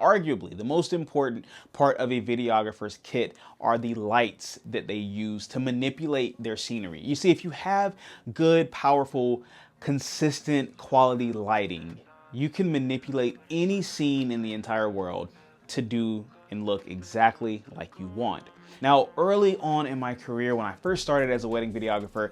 arguably the most important part of a videographer's kit are the lights that they use to manipulate their scenery. You see, if you have good, powerful, consistent quality lighting, you can manipulate any scene in the entire world to do and look exactly like you want. Now, early on in my career, when I first started as a wedding videographer,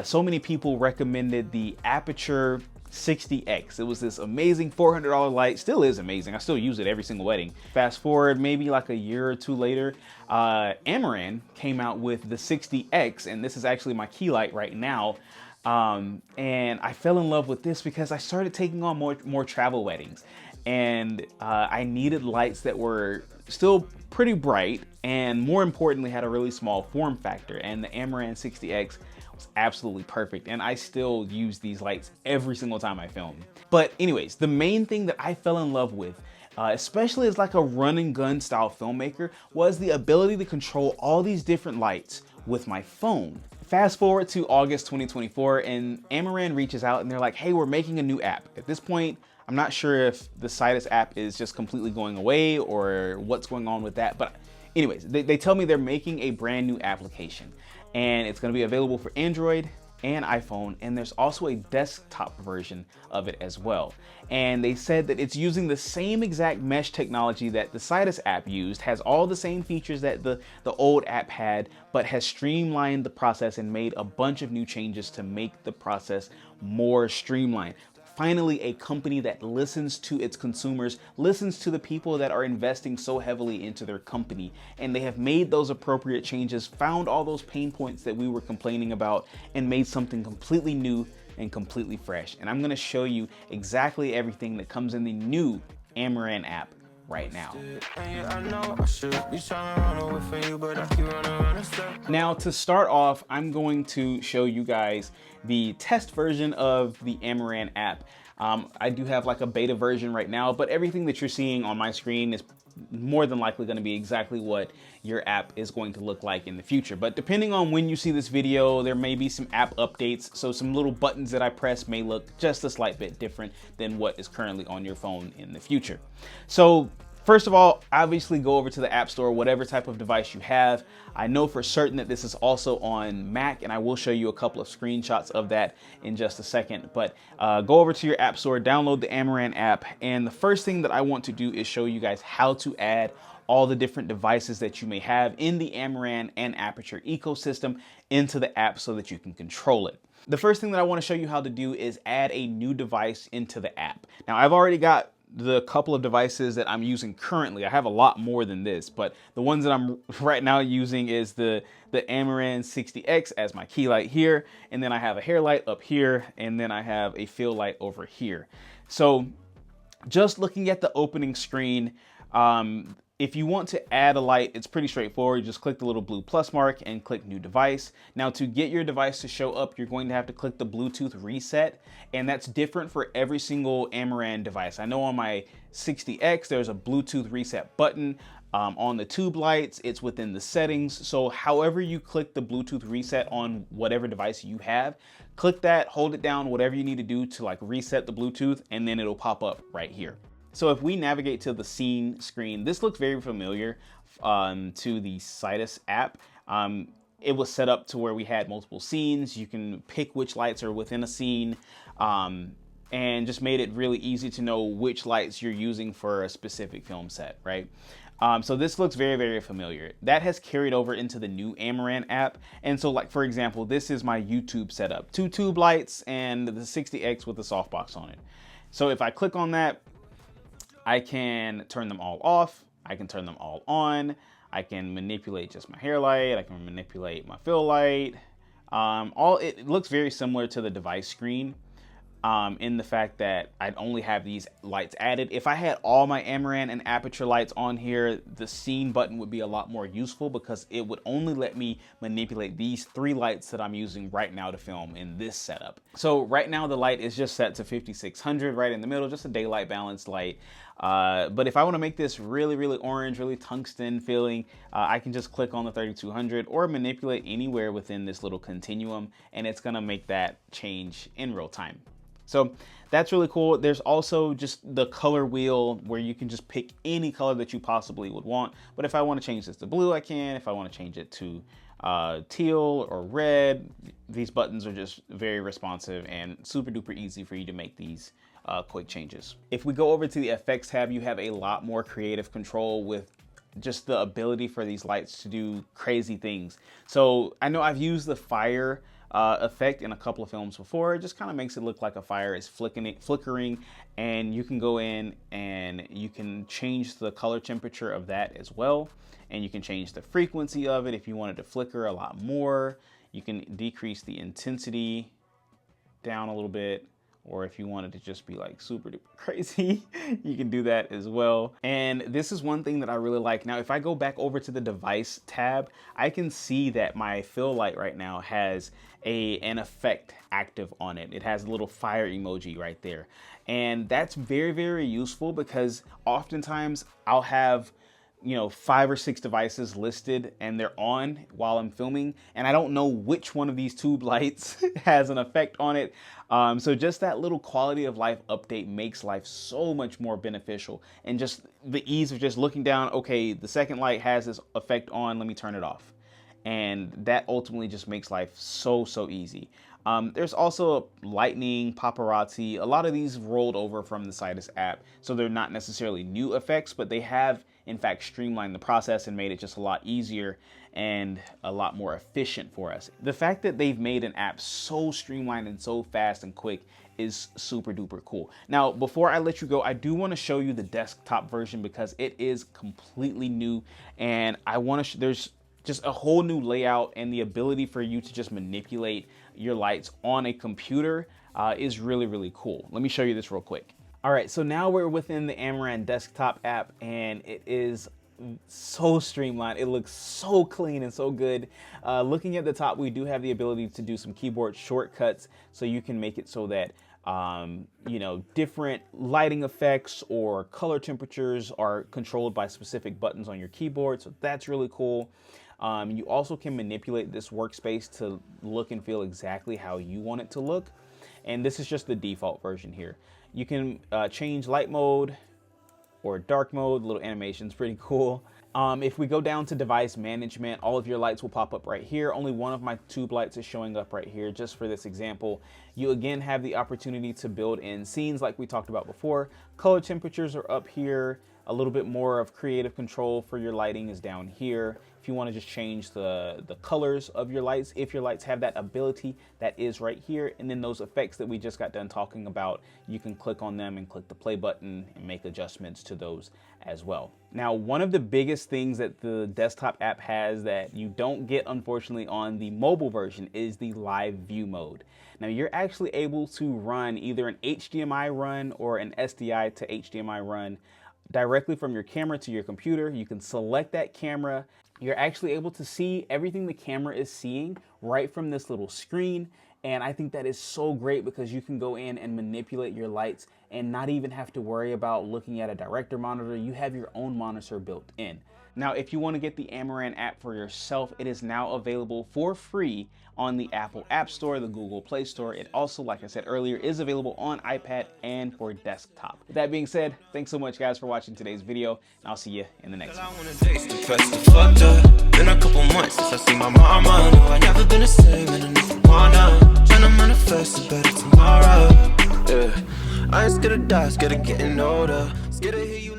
so many people recommended the Aperture 60X. It was this amazing $400 light, still is amazing. I still use it every single wedding. Fast forward maybe like a year or two later, Amaran'S came out with the 60X, and this is actually my key light right now. And I fell in love with this because I started taking on more travel weddings, and I needed lights that were still pretty bright and, more importantly, had a really small form factor, and the Amaran'S 60X was absolutely perfect, and I still use these lights every single time I film. But anyways, the main thing that I fell in love with, especially as like a run and gun style filmmaker, was the ability to control all these different lights with my phone. Fast forward to August 2024, and Amaran'S reaches out and they're like, hey, we're making a new app. At this point, I'm not sure if the Sidus app is just completely going away or what's going on with that. But anyways, they tell me they're making a brand new application, and it's gonna be available for Android and iPhone, and there's also a desktop version of it as well. And they said that it's using the same exact mesh technology that the Sidus app used, has all the same features that the old app had, but has streamlined the process and made a bunch of new changes to make the process more streamlined. Finally, a company that listens to its consumers, listens to the people that are investing so heavily into their company, and they have made those appropriate changes, found all those pain points that we were complaining about, and made something completely new and completely fresh. And I'm gonna show you exactly everything that comes in the new Amaran'S app right now. Now, to start off, I'm going to show you guys the test version of the Amaran'S app. I do have like a beta version right now, but everything that you're seeing on my screen is more than likely going to be exactly what your app is going to look like in the future. But depending on when you see this video, there may be some app updates, so some little buttons that I press may look just a slight bit different than what is currently on your phone in the future. So first of all, obviously go over to the App Store, whatever type of device you have. I know for certain that this is also on Mac, and I will show you a couple of screenshots of that in just a second. But go over to your App Store, download the Amaran'S app, and the first thing that I want to do is show you guys how to add all the different devices that you may have in the Amaran'S and Aperture ecosystem into the app so that you can control it. The first thing that I want to show you how to do is add a new device into the app. Now, I've already got the couple of devices that I'm using currently. I have a lot more than this, but the ones that I'm right now using is the Amaran'S 60X as my key light here, and then I have a hair light up here, and then I have a fill light over here. So just looking at the opening screen, if you want to add a light, it's pretty straightforward. You just click the little blue plus mark and click new device. Now, to get your device to show up, you're going to have to click the Bluetooth reset, and that's different for every single Amaran'S device. I know on my 60X, there's a Bluetooth reset button. On the tube lights, it's within the settings. So however you click the Bluetooth reset on whatever device you have, click that, hold it down, whatever you need to do to like reset the Bluetooth, and then it'll pop up right here. So if we navigate to the scene screen, this looks very familiar to the Sidus app. It was set up to where we had multiple scenes. You can pick which lights are within a scene, and just made it really easy to know which lights you're using for a specific film set, right? So this looks very, very familiar. That has carried over into the new Amaran'S app. And so, like, for example, this is my YouTube setup. 2 tube lights and the 60X with a softbox on it. So if I click on that, I can turn them all off. I can turn them all on. I can manipulate just my hair light. I can manipulate my fill light. It looks very similar to the device screen. In the fact that I'd only have these lights added. If I had all my Amaran'S and Aperture lights on here, the scene button would be a lot more useful because it would only let me manipulate these 3 lights that I'm using right now to film in this setup. So right now the light is just set to 5600 right in the middle, just a daylight balanced light. But if I want to make this really, really orange, really tungsten feeling, I can just click on the 3200 or manipulate anywhere within this little continuum, and it's gonna make that change in real time. So that's really cool. There's also just the color wheel where you can just pick any color that you possibly would want. But if I want to change this to blue, I can. If I want to change it to teal or red, these buttons are just very responsive and super duper easy for you to make these quick changes. If we go over to the effects tab, you have a lot more creative control with just the ability for these lights to do crazy things. So I know I've used the fire effect in a couple of films before. It just kind of makes it look like a fire is flickering, and you can go in and you can change the color temperature of that as well, and you can change the frequency of it if you wanted to flicker a lot more. You can decrease the intensity down a little bit, or if you wanted to just be like super duper crazy, you can do that as well. And this is one thing that I really like. Now, if I go back over to the device tab, I can see that my fill light right now has an effect active on it. It has a little fire emoji right there. And that's very, very useful because oftentimes I'll have 5 or 6 devices listed and they're on while I'm filming, and I don't know which one of these tube lights has an effect on it. So just that little quality of life update makes life so much more beneficial, and just the ease of just looking down, okay, the second light has this effect on, let me turn it off. And that ultimately just makes life so easy. There's also lightning, paparazzi. A lot of these rolled over from the Sidus app, so they're not necessarily new effects, but they have in fact streamlined the process and made it just a lot easier and a lot more efficient for us. The fact that they've made an app so streamlined and so fast and quick is super duper cool. Now, before I let you go, I do want to show you the desktop version because it is completely new, and I want to there's just a whole new layout, and the ability for you to just manipulate your lights on a computer is really cool. Let me show you this real quick. All right, so now we're within the Amaran'S desktop app, and it is so streamlined. It looks so clean and so good. Looking at the top, we do have the ability to do some keyboard shortcuts, so you can make it so that different lighting effects or color temperatures are controlled by specific buttons on your keyboard. So that's really cool. You also can manipulate this workspace to look and feel exactly how you want it to look. And this is just the default version here. You can change light mode or dark mode. Little animation's pretty cool. If we go down to device management, all of your lights will pop up right here. Only one of my tube lights is showing up right here just for this example. You again have the opportunity to build in scenes like we talked about before. Color temperatures are up here. A little bit more of creative control for your lighting is down here. If you want to just change the colors of your lights, if your lights have that ability, that is right here. And then those effects that we just got done talking about, you can click on them and click the play button and make adjustments to those as well. Now, one of the biggest things that the desktop app has that you don't get, unfortunately, on the mobile version is the live view mode. Now, you're actually able to run either an HDMI run or an SDI to HDMI run directly from your camera to your computer. You can select that camera. You're actually able to see everything the camera is seeing right from this little screen. And I think that is so great because you can go in and manipulate your lights and not even have to worry about looking at a director monitor. You have your own monitor built in. Now, if you want to get the Amaran'S app for yourself, it is now available for free on the Apple App Store, the Google Play Store. It also, like I said earlier, is available on iPad and for desktop. With that being said, thanks so much, guys, for watching today's video, and I'll see you in the next one. Been a couple months since I see my mama. No, I never been the same, and if you wanna tryna manifest a better tomorrow. Yeah, I ain't scared to die, scared of getting older, scared to hear you.